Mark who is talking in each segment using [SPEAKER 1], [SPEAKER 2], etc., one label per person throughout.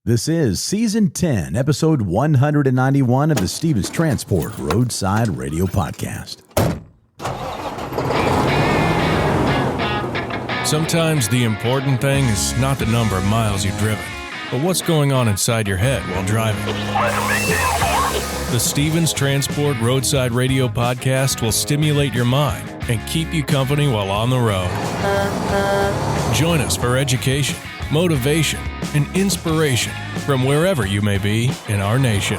[SPEAKER 1] This is Season 10, Episode 191 of the Stevens Transport Roadside Radio Podcast.
[SPEAKER 2] Sometimes the important thing is not the number of miles you've driven, but what's going on inside your head while driving. The Stevens Transport Roadside Radio Podcast will stimulate your mind and keep you company while on the road. Join us for education, motivation, and inspiration from wherever you may be in our nation.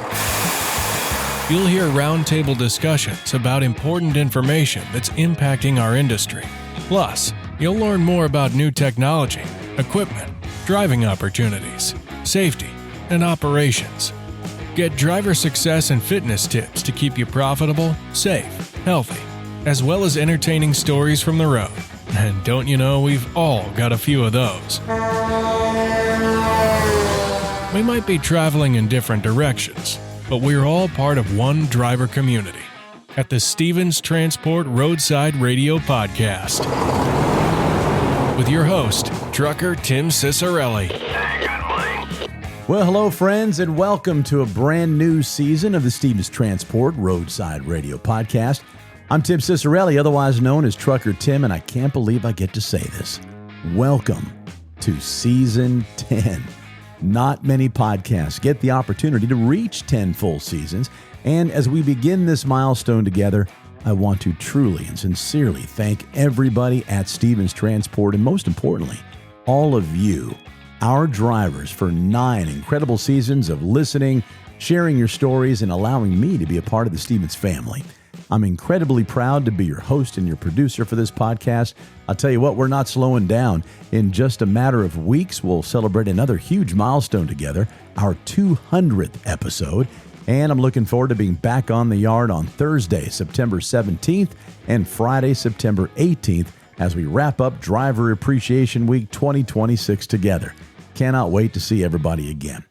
[SPEAKER 2] You'll hear roundtable discussions about important information that's impacting our industry. Plus, you'll learn more about new technology, equipment, driving opportunities, safety, and operations. Get driver success and fitness tips to keep you profitable, safe, healthy, as well as entertaining stories from the road. And don't you know, we've all got a few of those. We might be traveling in different directions, but we're all part of one driver community at the Stevens Transport Roadside Radio Podcast. With your host, trucker Tim Cicerelli.
[SPEAKER 1] Well, hello, friends, and welcome to a brand new season of the Stevens Transport Roadside Radio Podcast. I'm Tim Cicerelli, otherwise known as Trucker Tim, and I can't believe I get to say this. Welcome to Season 10. Not many podcasts get the opportunity to reach 10 full seasons, and as we begin this milestone together, I want to truly and sincerely thank everybody at Stevens Transport, and most importantly, all of you, our drivers, for 9 incredible seasons of listening, sharing your stories, and allowing me to be a part of the Stevens family. I'm incredibly proud to be your host and your producer for this podcast. I'll tell you what, we're not slowing down. In just a matter of weeks, we'll celebrate another huge milestone together, our 200th episode. And I'm looking forward to being back on the yard on Thursday, September 17th and Friday, September 18th, as we wrap up Driver Appreciation Week 2026 together. Cannot wait to see everybody again.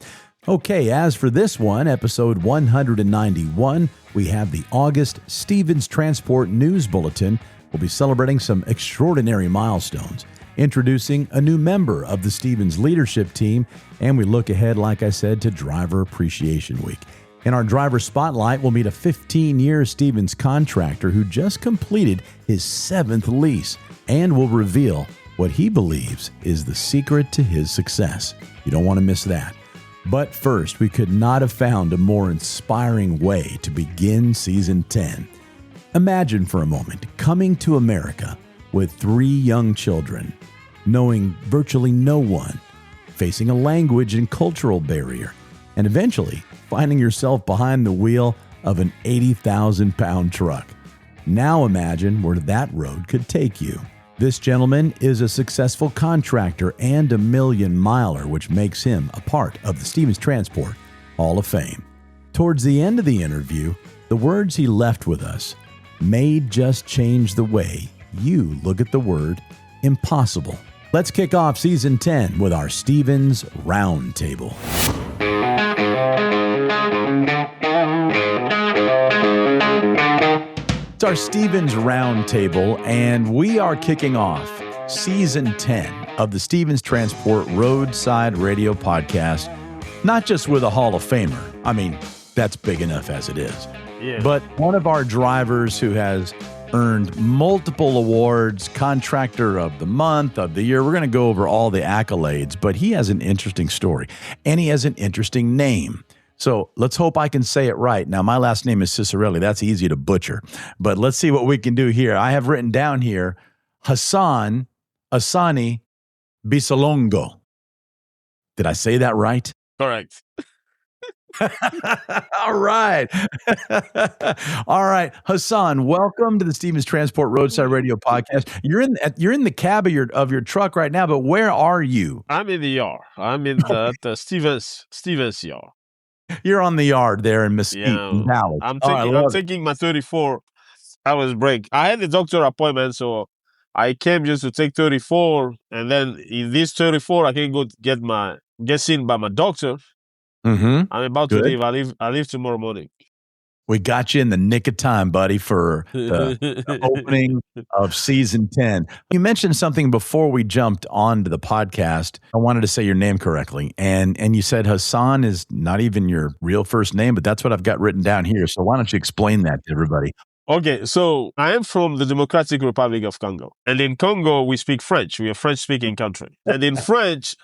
[SPEAKER 1] Okay, as for this one, episode 191, we have the August Stevens Transport News Bulletin. We'll be celebrating some extraordinary milestones, introducing a new member of the Stevens leadership team, and we look ahead, like I said, to Driver Appreciation Week. In our driver spotlight, we'll meet a 15-year Stevens contractor who just completed his 7th lease, and will reveal what he believes is the secret to his success. You don't want to miss that. But first, we could not have found a more inspiring way to begin Season 10. Imagine for a moment coming to America with 3 young children, knowing virtually no one, facing a language and cultural barrier, and eventually finding yourself behind the wheel of an 80,000-pound truck. Now imagine where that road could take you. This gentleman is a successful contractor and a million-miler, which makes him a part of the Stevens Transport Hall of Fame. Towards the end of the interview, the words he left with us may just change the way you look at the word impossible. Let's kick off Season 10 with our Stevens Roundtable. It's our Stevens Roundtable, and we are kicking off Season 10 of the Stevens Transport Roadside Radio Podcast, not just with a Hall of Famer. I mean, that's big enough as it is.
[SPEAKER 3] Yeah.
[SPEAKER 1] But one of our drivers who has earned multiple awards, Contractor of the Month, of the Year. We're going to go over all the accolades, but he has an interesting story, and he has an interesting name. So let's hope I can say it right. Now, my last name is Cicerelli. That's easy to butcher. But let's see what we can do here. I have written down here, Hassan, Assani, Bisilongo. Did I say that right?
[SPEAKER 3] Correct.
[SPEAKER 1] All right. All right. Hassan, welcome to the Stevens Transport Roadside Radio Podcast. You're in the cab of your truck right now, but where are you?
[SPEAKER 3] I'm in the yard. I'm in the Stevens yard.
[SPEAKER 1] You're on the yard there in Mesquite,
[SPEAKER 3] Yeah.
[SPEAKER 1] Dallas.
[SPEAKER 3] I'm
[SPEAKER 1] I'm
[SPEAKER 3] taking my 34 hours break. I had a doctor appointment, so I came just to take 34, and then in this 34, I can go get seen by my doctor.
[SPEAKER 1] Mm-hmm.
[SPEAKER 3] I'm about
[SPEAKER 1] Good.
[SPEAKER 3] to leave. I leave tomorrow morning.
[SPEAKER 1] We got you in the nick of time, buddy, for the opening of season 10. You mentioned something before we jumped onto the podcast. I wanted to say your name correctly. And you said Hassan is not even your real first name, but that's what I've got written down here. So why don't you explain that to everybody?
[SPEAKER 3] Okay, so I am from the Democratic Republic of Congo. And in Congo, we speak French. We are a French-speaking country. And in French,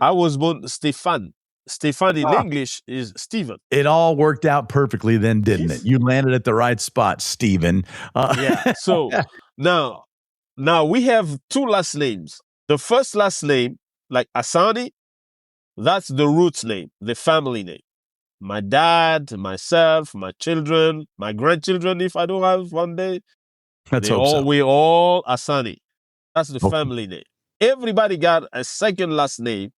[SPEAKER 3] I was born Stéphane. Stéphane in English is Stephen.
[SPEAKER 1] It all worked out perfectly then, didn't it? You landed at the right spot, Stephen.
[SPEAKER 3] Yeah. So now we have two last names. The first last name, like Assani, that's the roots name, the family name. My dad, myself, my children, my grandchildren, if I don't have one day,
[SPEAKER 1] Let's hope so.
[SPEAKER 3] we all Assani. That's the family name. Everybody got a second last name,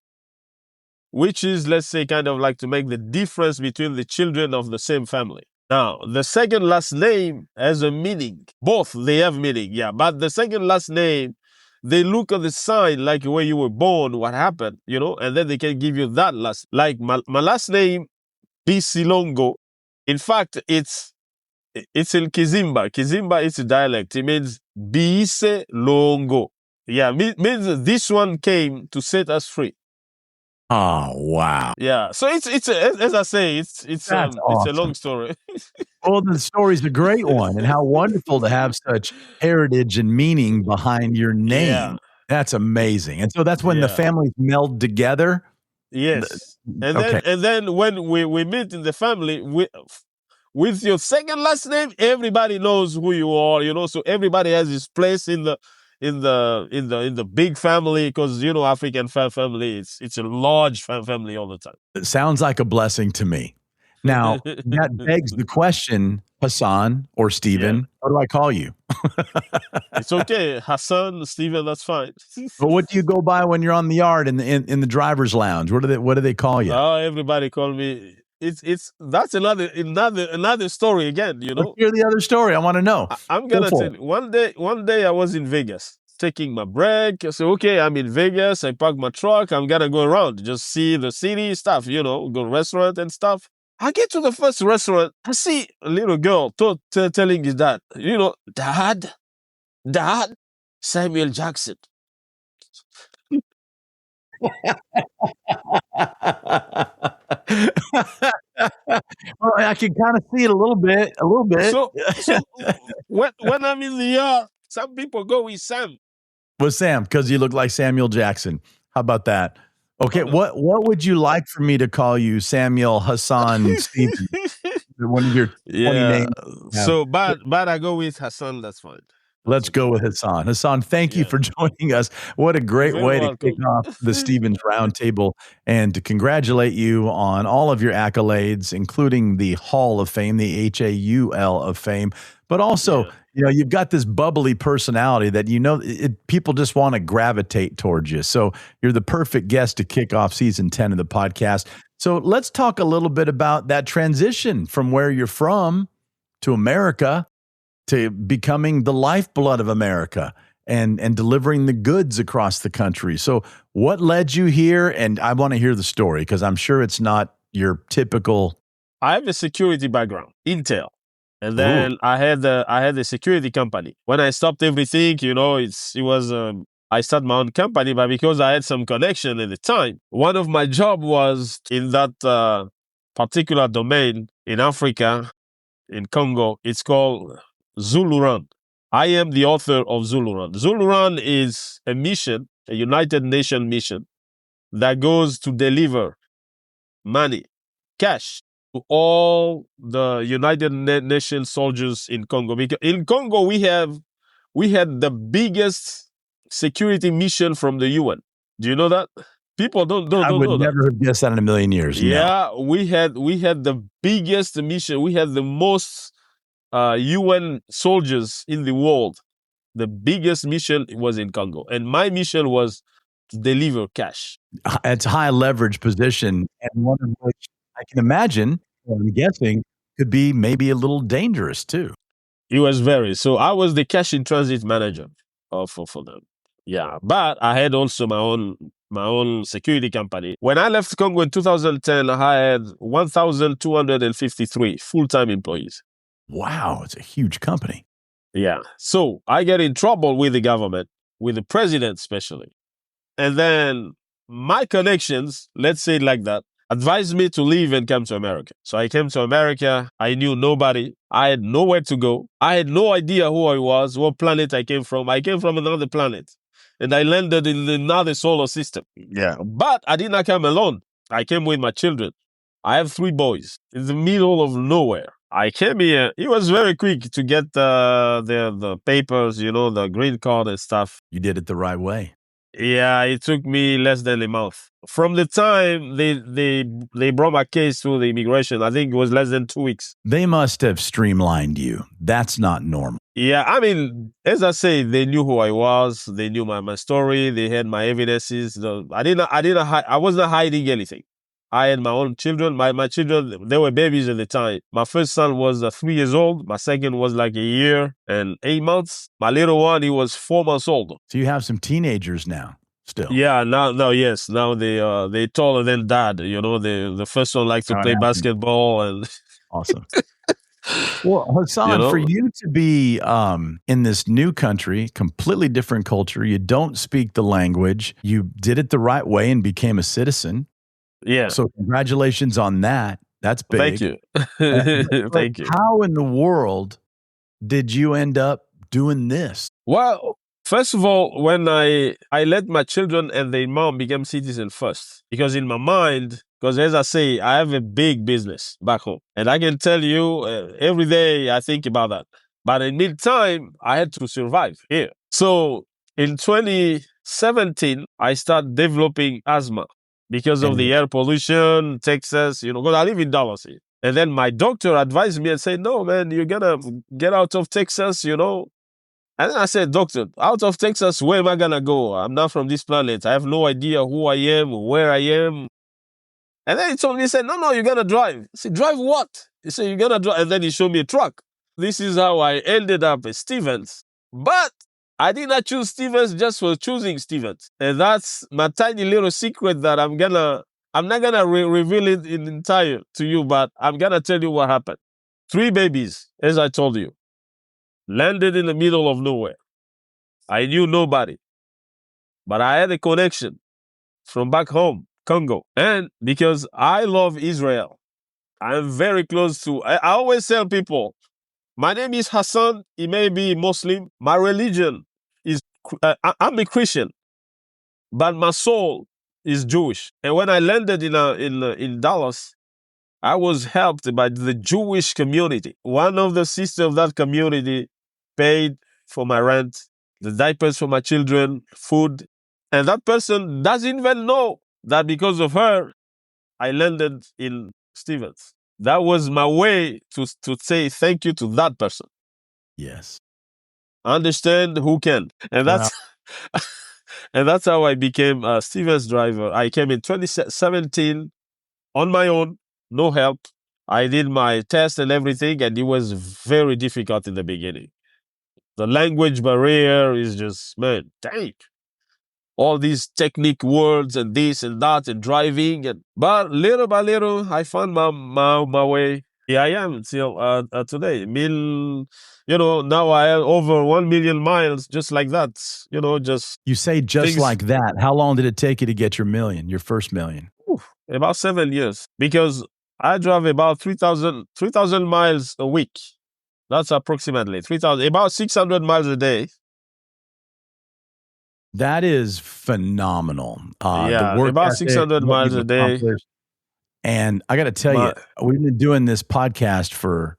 [SPEAKER 3] which is, let's say, kind of like to make the difference between the children of the same family. Now, the second last name has a meaning. Both, they have meaning, yeah. But the second last name, they look at the sign, like where you were born, what happened, and then they can give you that last. Like my last name, Bisilongo. In fact, it's in Kizimba. Kizimba is a dialect. It means Bisilongo. Yeah, means this one came to set us free.
[SPEAKER 1] Oh, wow.
[SPEAKER 3] Yeah. So it's as I say, it's
[SPEAKER 1] awesome.
[SPEAKER 3] It's a long story.
[SPEAKER 1] Well, the story's a great one, and how wonderful to have such heritage and meaning behind your name.
[SPEAKER 3] Yeah.
[SPEAKER 1] That's amazing. And so that's when the families meld together.
[SPEAKER 3] Yes. And then when we meet in the family with your second last name, everybody knows who you are, so everybody has his place in the big family, because African family, it's a large family all the time.
[SPEAKER 1] It sounds like a blessing to me. Now, that begs the question, Hassan or Stephen, what do I call you?
[SPEAKER 3] It's okay, Hassan, Stephen, that's fine.
[SPEAKER 1] But what do you go by when you're on the yard in the driver's lounge? What do they call you?
[SPEAKER 3] Oh, everybody call me. That's another story again.
[SPEAKER 1] Let's hear the other story. I want to know.
[SPEAKER 3] I'm gonna tell you. One day I was in Vegas taking my break. I said, okay, I'm in Vegas. I park my truck. I'm gonna go around, just see the city stuff. Go to restaurant and stuff. I get to the first restaurant. I see a little girl telling his dad, Dad, Samuel Jackson.
[SPEAKER 1] Well, I can kind of see it a little bit.
[SPEAKER 3] So when I'm in the yard, some people go with Sam.
[SPEAKER 1] With Sam, because you look like Samuel Jackson. How about that? Okay, what would you like for me to call you? Samuel, Hassan, Stephen? One of your 20 names.
[SPEAKER 3] So, but I go with Hassan. That's fine.
[SPEAKER 1] Let's go with Hassan. Hassan, thank you for joining us. What a great way to kick off the Stevens Roundtable, and to congratulate you on all of your accolades, including the Hall of Fame, the HAUL of Fame, but also, you've got this bubbly personality that, people just want to gravitate towards you. So you're the perfect guest to kick off season 10 of the podcast. So let's talk a little bit about that transition from where you're from to America, to becoming the lifeblood of America and delivering the goods across the country. So what led you here? And I want to hear the story, because I'm sure it's not your typical.
[SPEAKER 3] I have a security background, Intel. And then I had a security company. When I stopped everything, I started my own company, but because I had some connection at the time, one of my job was in that particular domain in Africa, in Congo. It's called Zuluran. I am the author of Zuluran. Zuluran is a mission, a United Nations mission, that goes to deliver money, cash, to all the United Nations soldiers in Congo. Because in Congo, we had the biggest security mission from the UN. Do you know that? People don't know that.
[SPEAKER 1] I would never have guessed that in a million years.
[SPEAKER 3] Yeah, no. we had the biggest mission. We had the most UN soldiers in the world. The biggest mission was in Congo, and my mission was to deliver cash.
[SPEAKER 1] It's a high leverage position, and one of which I can imagine, I'm guessing, could be maybe a little dangerous too.
[SPEAKER 3] It was very. So I was the cash in transit manager for them. Yeah, but I had also my own security company. When I left Congo in 2010, I had 1,253 full-time employees.
[SPEAKER 1] Wow, it's a huge company.
[SPEAKER 3] Yeah. So I get in trouble with the government, with the president especially. And then my connections, let's say it like that, advised me to leave and come to America. So I came to America. I knew nobody. I had nowhere to go. I had no idea who I was, what planet I came from. I came from another planet. And I landed in another solar system. Yeah. But I did not come alone. I came with my children. I have 3 boys in the middle of nowhere. I came here. It was very quick to get the papers, the green card and stuff.
[SPEAKER 1] You did it the right way.
[SPEAKER 3] Yeah, it took me less than a month. From the time they brought my case to the immigration, I think it was less than 2 weeks.
[SPEAKER 1] They must have streamlined you. That's not normal.
[SPEAKER 3] Yeah, I mean, as I say, they knew who I was. They knew my story. They had my evidences. I wasn't hiding anything. I had my own children. My children, they were babies at the time. My first son was 3 years old. My second was like a year and 8 months. My little one, he was 4 months old.
[SPEAKER 1] So you have some teenagers now still.
[SPEAKER 3] Yeah, yes. Now they taller than dad. The first one likes to play basketball and
[SPEAKER 1] awesome. Well, Hassan, for you to be in this new country, completely different culture, you don't speak the language, you did it the right way and became a citizen.
[SPEAKER 3] Yeah.
[SPEAKER 1] So congratulations on that. That's big.
[SPEAKER 3] Thank you. Thank you.
[SPEAKER 1] How in the world did you end up doing this?
[SPEAKER 3] Well, first of all, when I let my children and their mom become citizens first, because in my mind, because as I say, I have a big business back home. And I can tell you every day I think about that. But in meantime, I had to survive here. So in 2017, I started developing asthma because of the air pollution, Texas, because I live in Dallas. And then my doctor advised me and said, no, man, you're going to get out of Texas, And then I said, doctor, out of Texas, where am I going to go? I'm not from this planet. I have no idea who I am, where I am. And then he told me, he said, no, you're going to drive. I said, drive what? He said, you're going to drive. And then he showed me a truck. This is how I ended up at Stevens. But I did not choose Stevens just for choosing Stevens. And that's my tiny little secret that I'm not going to reveal it in entire to you, but I'm going to tell you what happened. 3 babies, as I told you, landed in the middle of nowhere. I knew nobody, but I had a connection from back home, Congo. And because I love Israel, I'm very close to, I always tell people, my name is Hassan. He may be Muslim. My religion is, I'm a Christian, but my soul is Jewish. And when I landed in Dallas, I was helped by the Jewish community. One of the sisters of that community paid for my rent, the diapers for my children, food. And that person doesn't even know that because of her, I landed in Stevens. That was my way to say thank you to that person.
[SPEAKER 1] Yes.
[SPEAKER 3] Understand who can. And that's and that's how I became a Stevens driver. I came in 2017 on my own, no help. I did my test and everything, and it was very difficult in the beginning. The language barrier is just, man, dang. All these technique words and this and that and driving. But little by little, I found my way. Here I am until today. Now I have over 1 million miles just like that.
[SPEAKER 1] You say just like that. How long did it take you to get your first million?
[SPEAKER 3] About 7 years. Because I drive about 3,000 miles a week. That's approximately 3,000, about 600 miles a day.
[SPEAKER 1] That is phenomenal.
[SPEAKER 3] About 600 miles a day.
[SPEAKER 1] And I got to tell you, we've been doing this podcast for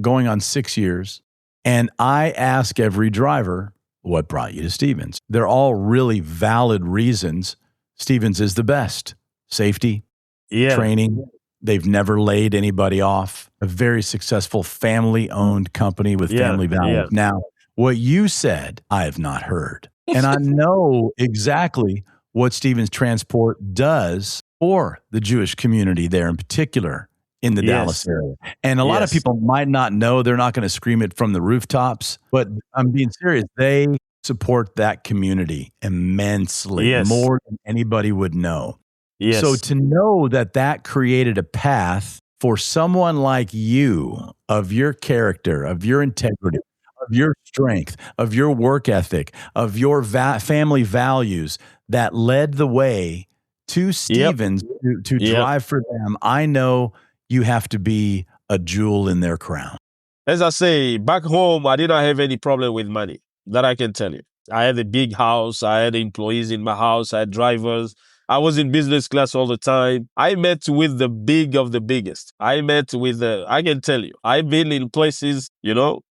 [SPEAKER 1] going on 6 years. And I ask every driver, what brought you to Stevens? They're all really valid reasons. Stevens is the best. Safety, training. They've never laid anybody off. A very successful family-owned company with family values. Now, what you said, I have not heard. And I know exactly what Stevens Transport does for the Jewish community there in particular in the Dallas area. And a lot of people might not know. They're not going to scream it from the rooftops. But I'm being serious. They support that community immensely,
[SPEAKER 3] Yes.
[SPEAKER 1] more than anybody would know.
[SPEAKER 3] Yes.
[SPEAKER 1] So to know that that created a path for someone like you, of your character, of your integrity, of your strength, of your work ethic, of your family values that led the way to Stevens to drive for them, I know you have to be a jewel in their crown.
[SPEAKER 3] As I say, back home, I did not have any problem with money. That I can tell you. I had a big house. I had employees in my house. I had drivers. I was in business class all the time. I met with the big of the biggest. I met with I can tell you, I've been in places,
[SPEAKER 1] Well,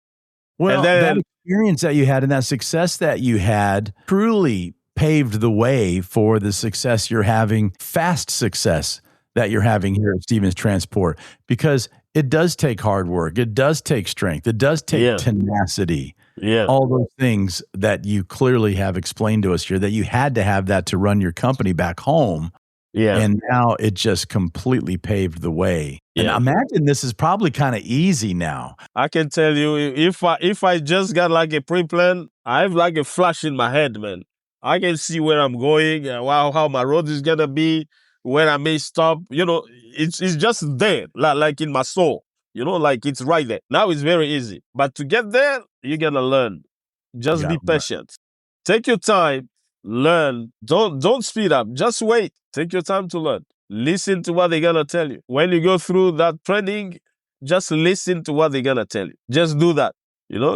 [SPEAKER 3] and then,
[SPEAKER 1] that experience that you had and that success that you had truly paved the way for the success you're having, fast success that you're having here at Stevens Transport, because it does take hard work. It does take strength. It does take tenacity.
[SPEAKER 3] Yeah.
[SPEAKER 1] All those things that you clearly have explained to us here, that you had to have that to run your company back home.
[SPEAKER 3] Yeah.
[SPEAKER 1] And now it just completely paved the way. And I imagine this is probably kind of easy now.
[SPEAKER 3] I can tell you, if I just got like a pre-plan, I have like a flash in my head, man. I can see where I'm going, how my road is gonna be, where I may stop. It's just there, like in my soul. Like it's right there. Now it's very easy, but to get there, you gotta learn. Just be patient. Take your time. Learn. Don't speed up. Just wait. Take your time to learn. Listen to what they're gonna tell you. When you go through that training, just listen to what they're gonna tell you. Just do that.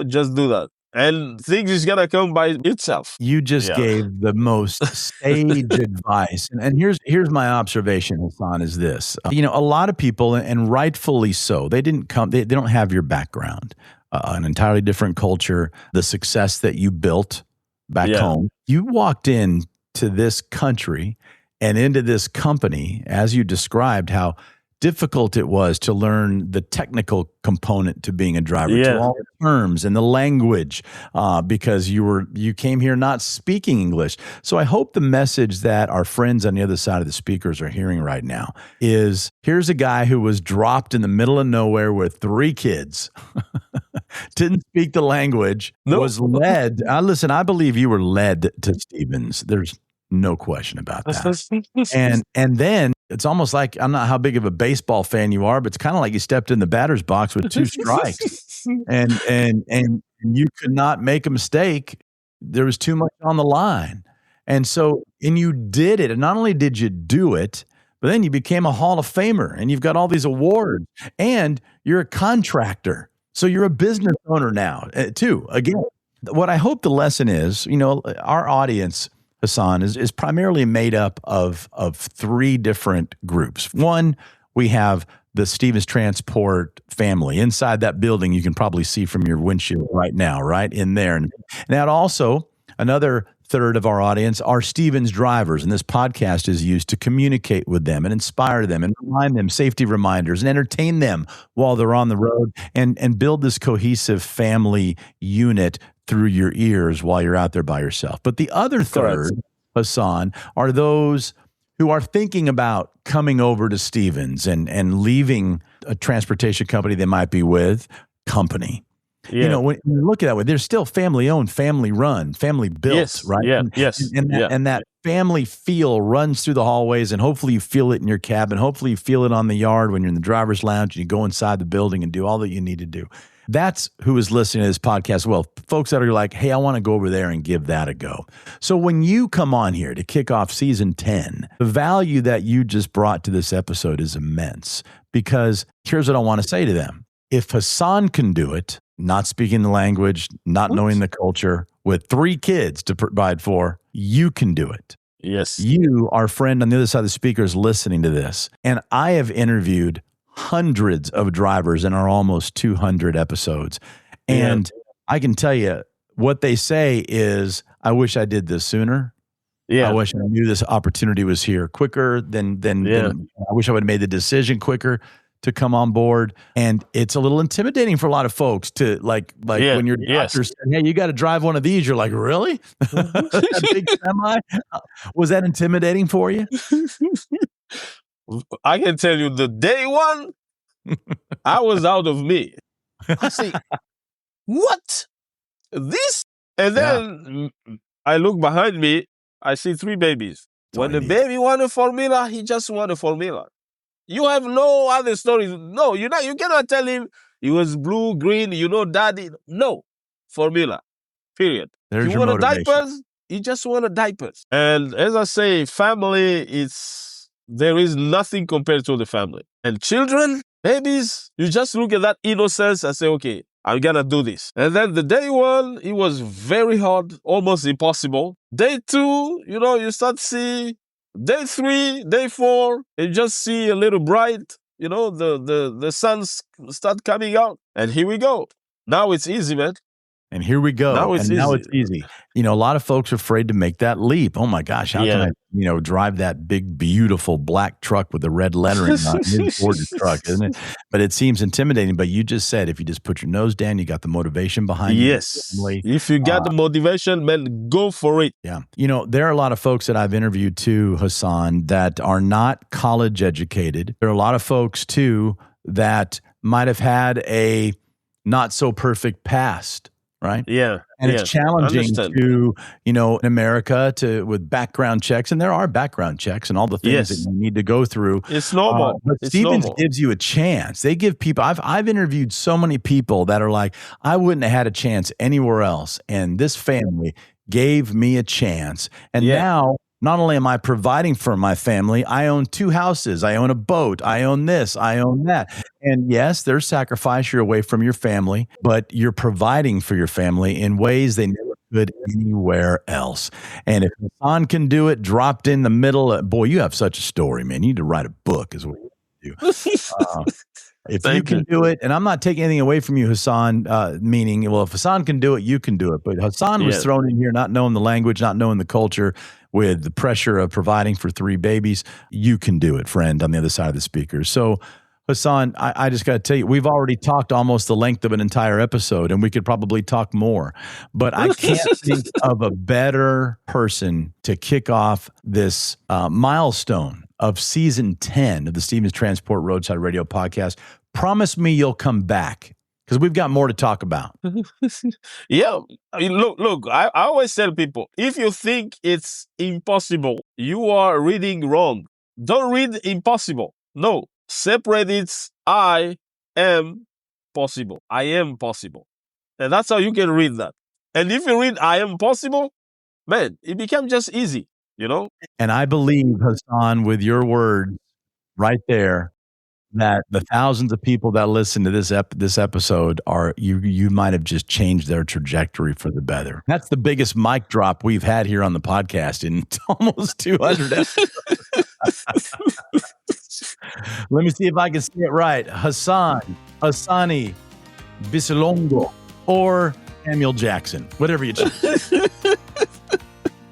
[SPEAKER 3] Just do that. And things is gonna come by itself.
[SPEAKER 1] You just gave the most sage advice. And here's my observation, Hassan, is this. A lot of people, and rightfully so, they don't have your background, an entirely different culture, the success that you built back home. You walked in to this country and into this company, as you described how difficult it was to learn the technical component to being a driver, to all the terms and the language, because you came here not speaking English. So I hope the message that our friends on the other side of the speakers are hearing right now is, here's a guy who was dropped in the middle of nowhere with 3 kids, didn't speak the language, was led. Listen, I believe you were led to Stevens. There's no question about that. And then it's almost like, I'm not how big of a baseball fan you are, but it's kind of like you stepped in the batter's box with 2 strikes and you could not make a mistake. There was too much on the line. And you did it. And not only did you do it, but then you became a Hall of Famer and you've got all these awards and you're a contractor. So you're a business owner now too. Again, what I hope the lesson is, our audience, Hassan, is primarily made up of 3 different groups. One, we have the Stevens Transport family. Inside that building, you can probably see from your windshield right now, right in there. And that also, another third of our audience are Stevens drivers, and this podcast is used to communicate with them and inspire them and remind them safety reminders and entertain them while they're on the road and build this cohesive family unit through your ears while you're out there by yourself. But the other third, Hassan, are those who are thinking about coming over to Stevens and leaving a transportation company they might be with, company.
[SPEAKER 3] Yeah.
[SPEAKER 1] When you look at that way, they're still family owned, family run, family built, right?
[SPEAKER 3] Yeah.
[SPEAKER 1] And that family feel runs through the hallways, and hopefully you feel it in your cabin. Hopefully you feel it on the yard when you're in the driver's lounge and you go inside the building and do all that you need to do. That's who is listening to this podcast. Well, folks that are like, hey, I want to go over there and give that a go. So when you come on here to kick off season 10, the value that you just brought to this episode is immense, because here's what I want to say to them. If Hassan can do it, not speaking the language, not knowing the culture, with 3 kids to provide for, you can do it.
[SPEAKER 3] Yes.
[SPEAKER 1] You, our friend on the other side of the speaker, is listening to this. And I have interviewed hundreds of drivers in our almost 200 episodes. And I can tell you what they say is, I wish I did this sooner. I wish I knew this opportunity was here quicker than I wish I would have made the decision quicker to come on board. And it's a little intimidating for a lot of folks to when your doctor said, hey, you got to drive one of these. You're like, really? That big semi? Was that intimidating for you?
[SPEAKER 3] I can tell you, the day one, I was out of me. I say, what? This And then I look behind me, I see 3 babies. When the baby want a formula, he just want a formula. You have no other stories. No, you cannot tell him he was blue, green, daddy. No. Formula. Period.
[SPEAKER 1] There's
[SPEAKER 3] you
[SPEAKER 1] your
[SPEAKER 3] want
[SPEAKER 1] motivation.
[SPEAKER 3] diapers? You just want a diapers. And as I say, family, there is nothing compared to the family. And children, babies, you just look at that innocence and say, okay, I'm gonna do this. And then the day 1, it was very hard, almost impossible. Day 2, you start see. Day 3, day 4, you just see a little bright, the sun start coming out. And here we go. Now it's easy, man.
[SPEAKER 1] And here we go. Now it's easy. A lot of folks are afraid to make that leap. Oh my gosh, how can I, drive that big, beautiful black truck with the red lettering on it? It's a gorgeous truck, isn't it? But it seems intimidating. But you just said, if you just put your nose down, you got the motivation behind you.
[SPEAKER 3] Yes. If you got the motivation, man, go for it.
[SPEAKER 1] Yeah. There are a lot of folks that I've interviewed too, Hassan, that are not college educated. There are a lot of folks too that might have had a not so perfect past. Right?
[SPEAKER 3] Yeah.
[SPEAKER 1] And it's challenging to, in America with background checks, and there are background checks and all the things that you need to go through.
[SPEAKER 3] It's normal.
[SPEAKER 1] But Stevens gives you a chance. They give people, I've interviewed so many people that are like, I wouldn't have had a chance anywhere else. And this family gave me a chance. And now, not only am I providing for my family, I own 2 houses, I own a boat, I own this, I own that. And yes, there's sacrifice. You're away from your family, but you're providing for your family in ways they never could anywhere else. And if Hassan can do it, dropped in the middle, boy, you have such a story, man. You need to write a book is what you do. If you can do it, and I'm not taking anything away from you, Hassan, meaning, well, if Hassan can do it, you can do it. But Hassan was thrown in here not knowing the language, not knowing the culture, with the pressure of providing for 3 babies. You can do it, friend, on the other side of the speaker. So, Hassan, I just got to tell you, we've already talked almost the length of an entire episode, and we could probably talk more. But I can't think of a better person to kick off this milestone of season 10 of the Stevens Transport Roadside Radio podcast. Promise me you'll come back, because we've got more to talk about.
[SPEAKER 3] Yeah. Look, I always tell people, if you think it's impossible, you are reading wrong. Don't read impossible. No. Separate it. I am possible. I am possible. And that's how you can read that. And if you read I am possible, man, it becomes just easy,
[SPEAKER 1] And I believe, Hassan, with your words right there, that the thousands of people that listen to this episode are you might have just changed their trajectory for the better. That's the biggest mic drop we've had here on the podcast in almost 200 episodes. Let me see if I can say it right. Hassan, Assani, Bisilongo, or Samuel Jackson, whatever you choose.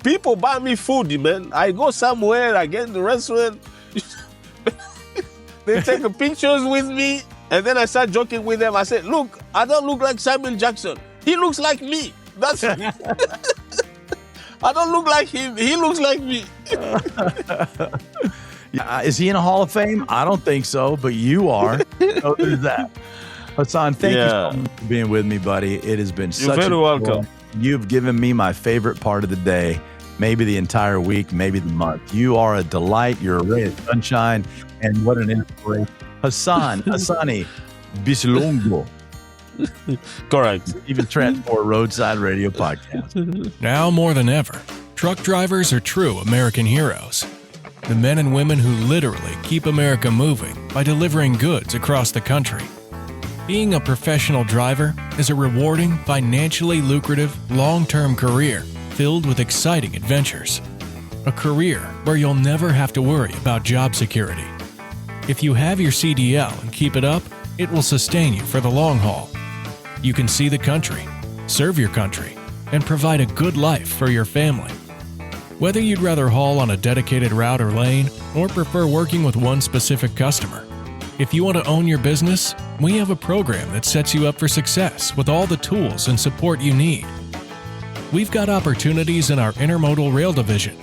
[SPEAKER 3] People buy me food, man. I go somewhere, I get in the restaurant. They take pictures with me, and then I start joking with them. I said, look, I don't look like Samuel Jackson. He looks like me. That's I don't look like him. He looks like me.
[SPEAKER 1] Is he in a Hall of Fame? I don't think so, but you are. So there's that. Hassan, thank you so much for being with me, buddy. It has been
[SPEAKER 3] You're very welcome.
[SPEAKER 1] You've given me my favorite part of the day, maybe the entire week, maybe the month. You are a delight. You're a ray of sunshine. And what an inspiration. Hassan, Assani, Bisilongo.
[SPEAKER 3] Correct.
[SPEAKER 1] Stevens Transport Roadside Radio Podcast.
[SPEAKER 2] Now more than ever, truck drivers are true American heroes. The men and women who literally keep America moving by delivering goods across the country. Being a professional driver is a rewarding, financially lucrative, long-term career filled with exciting adventures. A career where you'll never have to worry about job security. If you have your CDL and keep it up, it will sustain you for the long haul. You can see the country, serve your country, and provide a good life for your family. Whether you'd rather haul on a dedicated route or lane, or prefer working with one specific customer, if you want to own your business, we have a program that sets you up for success with all the tools and support you need. We've got opportunities in our intermodal rail division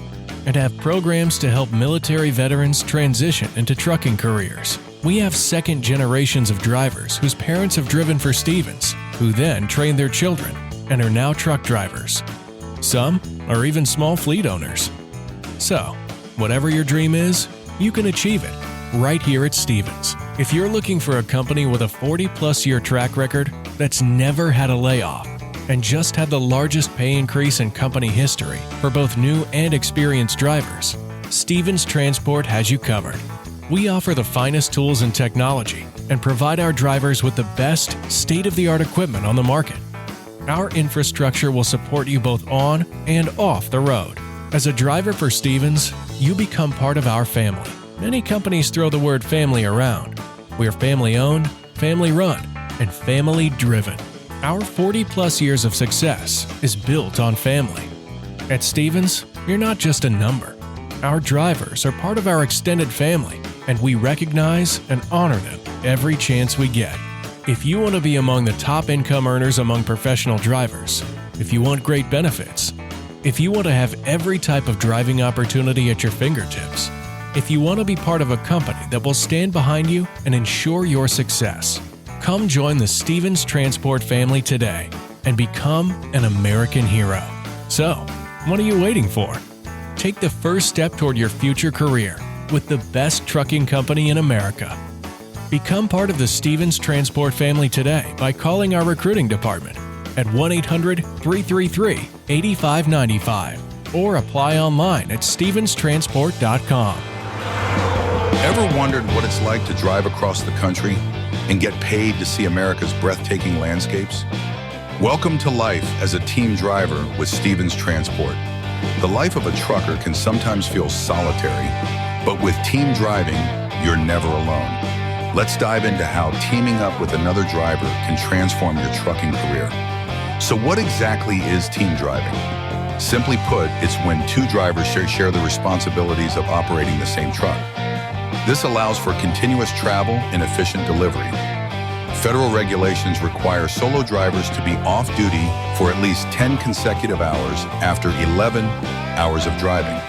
[SPEAKER 2] and have programs to help military veterans transition into trucking careers. We have second generations of drivers whose parents have driven for Stevens, who then train their children, and are now truck drivers. Some are even small fleet owners. So, whatever your dream is, you can achieve it right here at Stevens. If you're looking for a company with a 40-plus year track record that's never had a layoff and just had the largest pay increase in company history for both new and experienced drivers, Stevens Transport has you covered. We offer the finest tools and technology and provide our drivers with the best state-of-the-art equipment on the market. Our infrastructure will support you both on and off the road. As a driver for Stevens, you become part of our family. Many companies throw the word family around. We're family-owned, family-run, and family-driven. Our 40-plus years of success is built on family. At Stevens, you're not just a number. Our drivers are part of our extended family, and we recognize and honor them every chance we get. If you want to be among the top income earners among professional drivers, if you want great benefits, if you want to have every type of driving opportunity at your fingertips, if you want to be part of a company that will stand behind you and ensure your success, come join the Stevens Transport family today and become an American hero. So, what are you waiting for? Take the first step toward your future career with the best trucking company in America. Become part of the Stevens Transport family today by calling our recruiting department at 1-800-333-8595 or apply online at stevenstransport.com.
[SPEAKER 4] Ever wondered what it's like to drive across the country and get paid to see America's breathtaking landscapes? Welcome to life as a team driver with Stevens Transport. The life of a trucker can sometimes feel solitary, but with team driving, you're never alone. Let's dive into how teaming up with another driver can transform your trucking career. So what exactly is team driving? Simply put, it's when two drivers share the responsibilities of operating the same truck. This allows for continuous travel and efficient delivery. Federal regulations require solo drivers to be off-duty for at least 10 consecutive hours after 11 hours of driving.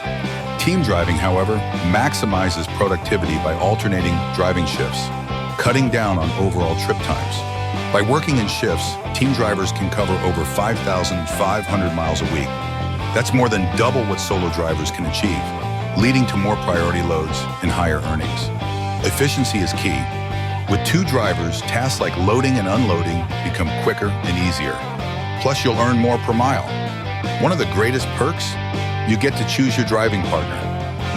[SPEAKER 4] Team driving, however, maximizes productivity by alternating driving shifts, cutting down on overall trip times. By working in shifts, team drivers can cover over 5,500 miles a week. That's more than double what solo drivers can achieve, leading to more priority loads and higher earnings. Efficiency is key. With two drivers, tasks like loading and unloading become quicker and easier. Plus, you'll earn more per mile. One of the greatest perks? You get to choose your driving partner,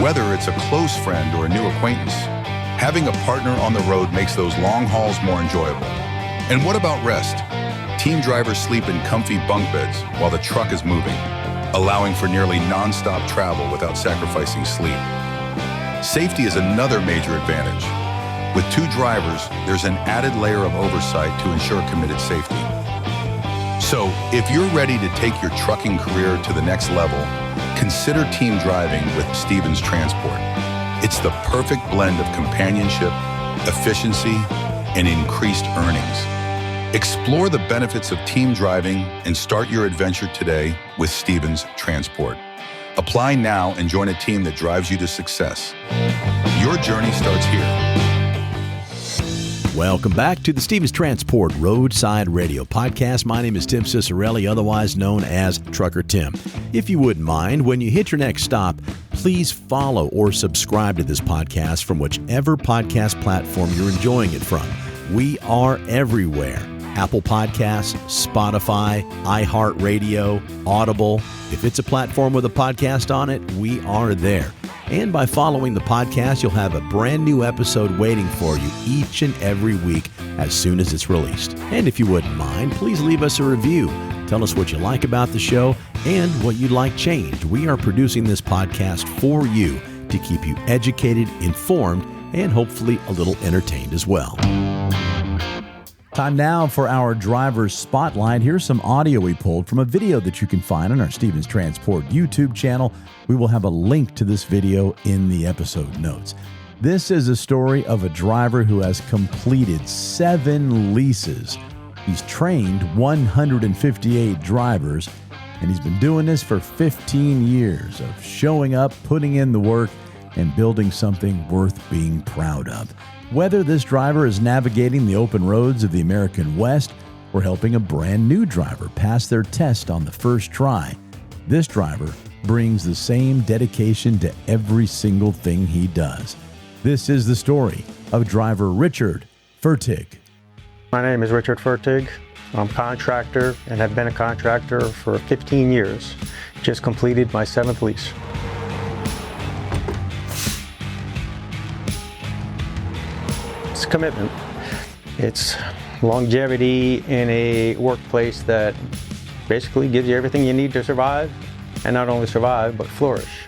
[SPEAKER 4] whether it's a close friend or a new acquaintance. Having a partner on the road makes those long hauls more enjoyable. And what about rest? Team drivers sleep in comfy bunk beds while the truck is moving, allowing for nearly non-stop travel without sacrificing sleep. Safety is another major advantage. With two drivers, there's an added layer of oversight to ensure committed safety. So, if you're ready to take your trucking career to the next level, consider team driving with Stevens Transport. It's the perfect blend of companionship, efficiency, and increased earnings. Explore the benefits of team driving and start your adventure today with Stevens Transport. Apply now and join a team that drives you to success. Your journey starts here.
[SPEAKER 1] Welcome back to the Stevens Transport Roadside Radio Podcast. My name is Tim Cicerelli, otherwise known as Trucker Tim. If you wouldn't mind, when you hit your next stop, please follow or subscribe to this podcast from whichever podcast platform you're enjoying it from. We are everywhere. Apple Podcasts, Spotify, iHeartRadio, Audible. If it's a platform with a podcast on it, we are there. And by following the podcast, you'll have a brand new episode waiting for you each and every week as soon as it's released. And if you wouldn't mind, please leave us a review. Tell us what you like about the show and what you'd like changed. We are producing this podcast for you to keep you educated, informed, and hopefully a little entertained as well. Time now for our driver's spotlight. Here's some audio we pulled from a video that you can find on our Stevens Transport YouTube channel. We will have a link to this video in the episode notes. This is a story of a driver who has completed 7 leases. He's trained 158 drivers, and he's been doing this for 15 years of showing up, putting in the work, and building something worth being proud of. Whether this driver is navigating the open roads of the American West we're helping a brand new driver pass their test on the first try. This driver brings the same dedication to every single thing he does. This is the story of driver Richard Fertig.
[SPEAKER 5] My name is Richard Fertig. I'm a contractor and have been a contractor for 15 years. Just completed my 7th lease. It's commitment. It's longevity in a workplace that basically gives you everything you need to survive, and not only survive, but flourish.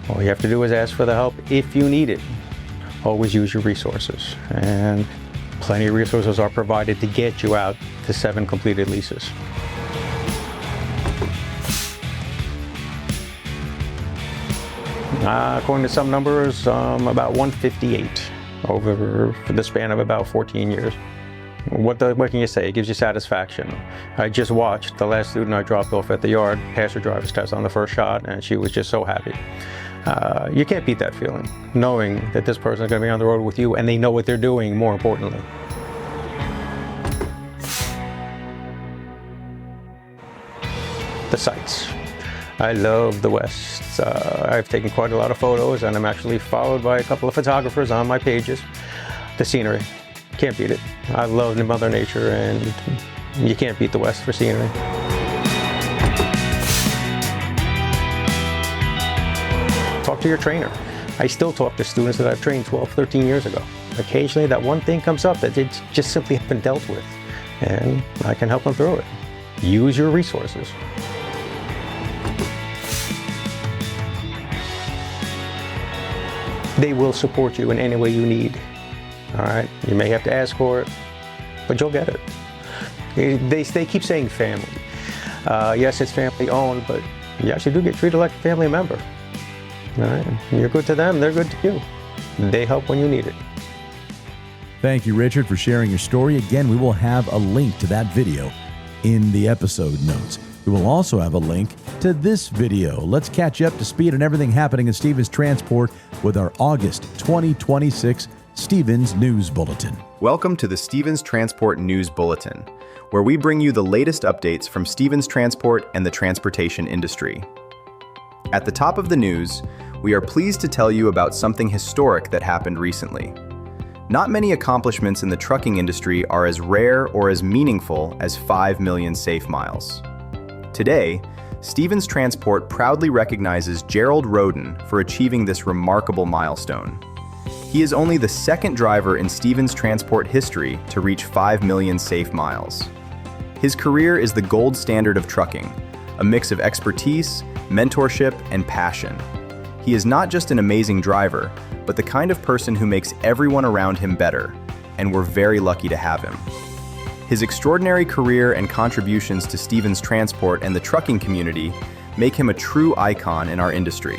[SPEAKER 5] All you have to do is ask for the help if you need it. Always use your resources, and plenty of resources are provided to get you out to 7 completed leases. According to some numbers, about 158 over the span of about 14 years. What can you say? It gives you satisfaction. I just watched the last student I dropped off at the yard pass her driver's test on the first shot, and she was just so happy. You can't beat that feeling, knowing that this person is going to be on the road with you and they know what they're doing, more importantly. The sights. I love the West. I've taken quite a lot of photos, and I'm actually followed by a couple of photographers on my pages. The scenery. Can't beat it. I love Mother Nature, and you can't beat the West for scenery. Talk to your trainer. I still talk to students that I've trained 12, 13 years ago. Occasionally that one thing comes up that it's just simply haven't been dealt with, and I can help them through it. Use your resources. They will support you in any way you need. All right, you may have to ask for it, but you'll get it. They keep saying family. Yes, it's family owned, but you actually do get treated like a family member. All right, you're good to them, they're good to you. They help when you need it.
[SPEAKER 1] Thank you, Richard, for sharing your story. Again, we will have a link to that video in the episode notes. We will also have a link to this video. Let's catch up to speed on everything happening at Stevens Transport with our August 2026 Stevens News Bulletin.
[SPEAKER 6] Welcome to the Stevens Transport News Bulletin, where we bring you the latest updates from Stevens Transport and the transportation industry. At the top of the news, we are pleased to tell you about something historic that happened recently. Not many accomplishments in the trucking industry are as rare or as meaningful as 5 million safe miles. Today, Stevens Transport proudly recognizes Gerald Roden for achieving this remarkable milestone. He is only the second driver in Stevens Transport history to reach 5 million safe miles. His career is the gold standard of trucking, a mix of expertise, mentorship, and passion. He is not just an amazing driver, but the kind of person who makes everyone around him better, and we're very lucky to have him. His extraordinary career and contributions to Stevens Transport and the trucking community make him a true icon in our industry.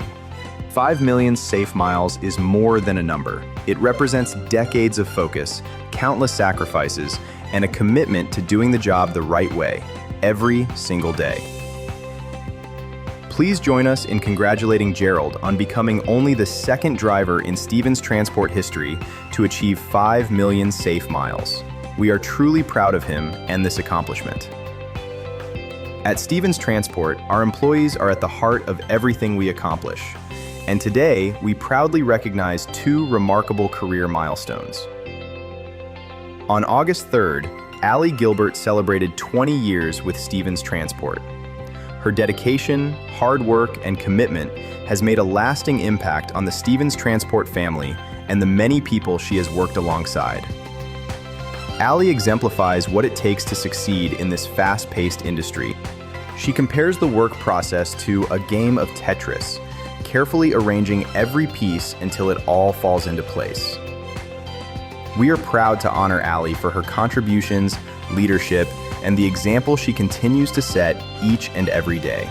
[SPEAKER 6] 5 million safe miles is more than a number. It represents decades of focus, countless sacrifices, and a commitment to doing the job the right way, every single day. Please join us in congratulating Gerald on becoming only the second driver in Stevens Transport history to achieve 5 million safe miles. We are truly proud of him and this accomplishment. At Stevens Transport, our employees are at the heart of everything we accomplish. And today, we proudly recognize 2 remarkable career milestones. On August 3rd, Allie Gilbert celebrated 20 years with Stevens Transport. Her dedication, hard work, and commitment has made a lasting impact on the Stevens Transport family and the many people she has worked alongside. Allie exemplifies what it takes to succeed in this fast-paced industry. She compares the work process to a game of Tetris, carefully arranging every piece until it all falls into place. We are proud to honor Allie for her contributions, leadership, and the example she continues to set each and every day.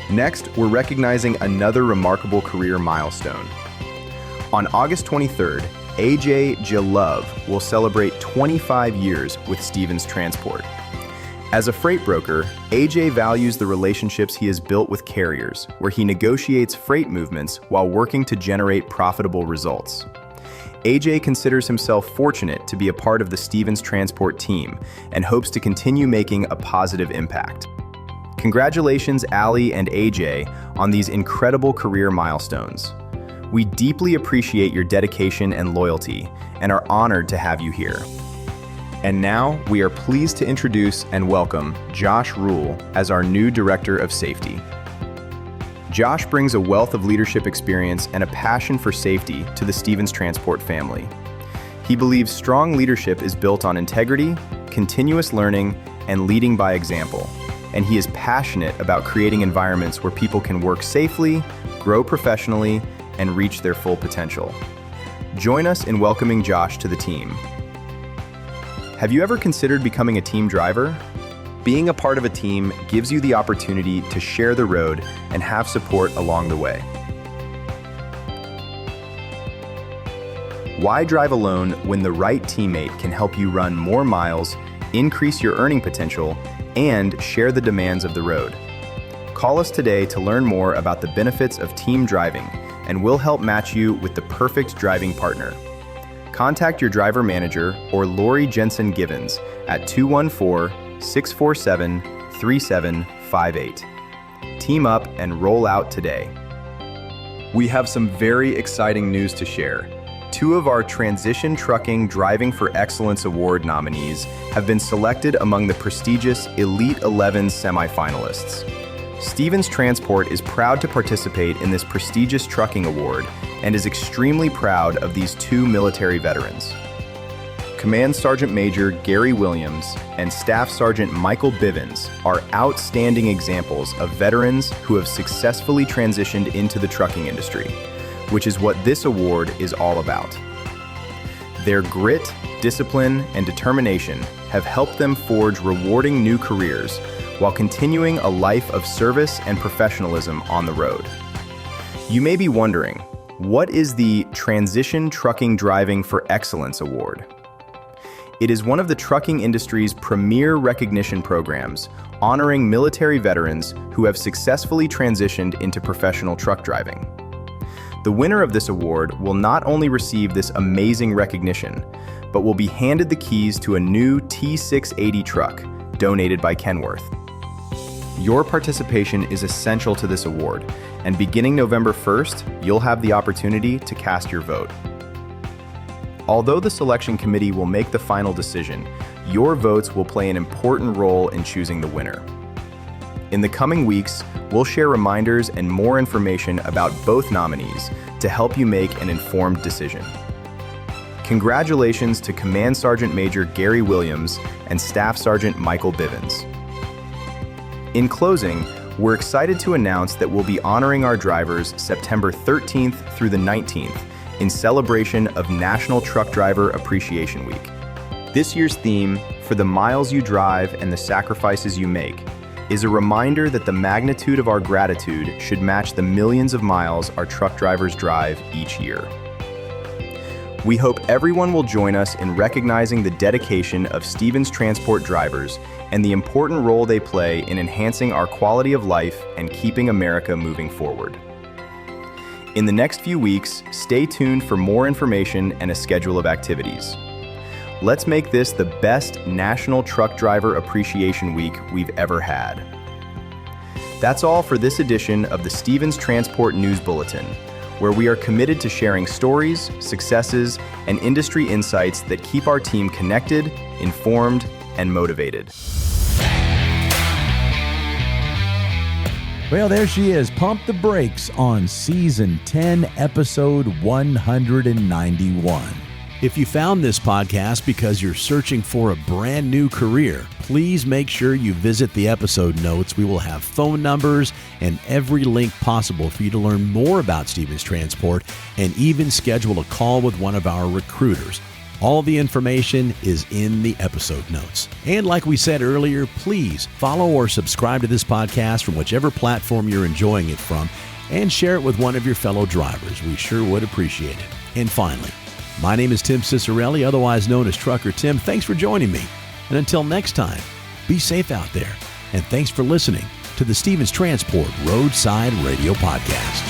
[SPEAKER 6] Next, we're recognizing another remarkable career milestone. On August 23rd, AJ Jalove will celebrate 25 years with Stevens Transport. As a freight broker, AJ values the relationships he has built with carriers, where he negotiates freight movements while working to generate profitable results. AJ considers himself fortunate to be a part of the Stevens Transport team and hopes to continue making a positive impact. Congratulations, Ali and AJ, on these incredible career milestones. We deeply appreciate your dedication and loyalty and are honored to have you here. And now, we are pleased to introduce and welcome Josh Rule as our new Director of Safety. Josh brings a wealth of leadership experience and a passion for safety to the Stevens Transport family. He believes strong leadership is built on integrity, continuous learning, and leading by example. And he is passionate about creating environments where people can work safely, grow professionally, and reach their full potential. Join us in welcoming Josh to the team. Have you ever considered becoming a team driver? Being a part of a team gives you the opportunity to share the road and have support along the way. Why drive alone when the right teammate can help you run more miles, increase your earning potential, and share the demands of the road? Call us today to learn more about the benefits of team driving, and we'll help match you with the perfect driving partner. Contact your driver manager or Lori Jensen Givens at 214-647-3758. Team up and roll out today. We have some very exciting news to share. 2 of our Transition Trucking Driving for Excellence Award nominees have been selected among the prestigious Elite 11 semifinalists. Stevens Transport is proud to participate in this prestigious trucking award and is extremely proud of these 2 military veterans. Command Sergeant Major Gary Williams and Staff Sergeant Michael Bivens are outstanding examples of veterans who have successfully transitioned into the trucking industry, which is what this award is all about. Their grit, discipline, and determination have helped them forge rewarding new careers while continuing a life of service and professionalism on the road. You may be wondering, what is the Transition Trucking Driving for Excellence Award? It is one of the trucking industry's premier recognition programs, honoring military veterans who have successfully transitioned into professional truck driving. The winner of this award will not only receive this amazing recognition, but will be handed the keys to a new T680 truck, donated by Kenworth. Your participation is essential to this award, and beginning November 1st, you'll have the opportunity to cast your vote. Although the selection committee will make the final decision, your votes will play an important role in choosing the winner. In the coming weeks, we'll share reminders and more information about both nominees to help you make an informed decision. Congratulations to Command Sergeant Major Gary Williams and Staff Sergeant Michael Bivens. In closing, we're excited to announce that we'll be honoring our drivers September 13th through the 19th in celebration of National Truck Driver Appreciation Week. This year's theme, For the Miles You Drive and the Sacrifices You Make, is a reminder that the magnitude of our gratitude should match the millions of miles our truck drivers drive each year. We hope everyone will join us in recognizing the dedication of Stevens Transport drivers and the important role they play in enhancing our quality of life and keeping America moving forward. In the next few weeks, stay tuned for more information and a schedule of activities. Let's make this the best National Truck Driver Appreciation Week we've ever had. That's all for this edition of the Stevens Transport News Bulletin, where we are committed to sharing stories, successes, and industry insights that keep our team connected, informed, and motivated.
[SPEAKER 1] Well, there she is. Pump the brakes on Season 10, Episode 191. If you found this podcast because you're searching for a brand new career, please make sure you visit the episode notes. We will have phone numbers and every link possible for you to learn more about Stevens Transport and even schedule a call with one of our recruiters. All the information is in the episode notes. And like we said earlier, please follow or subscribe to this podcast from whichever platform you're enjoying it from and share it with one of your fellow drivers. We sure would appreciate it. And finally, my name is Tim Cicerelli, otherwise known as Trucker Tim. Thanks for joining me. And until next time, be safe out there. And thanks for listening to the Stevens Transport Roadside Radio Podcast.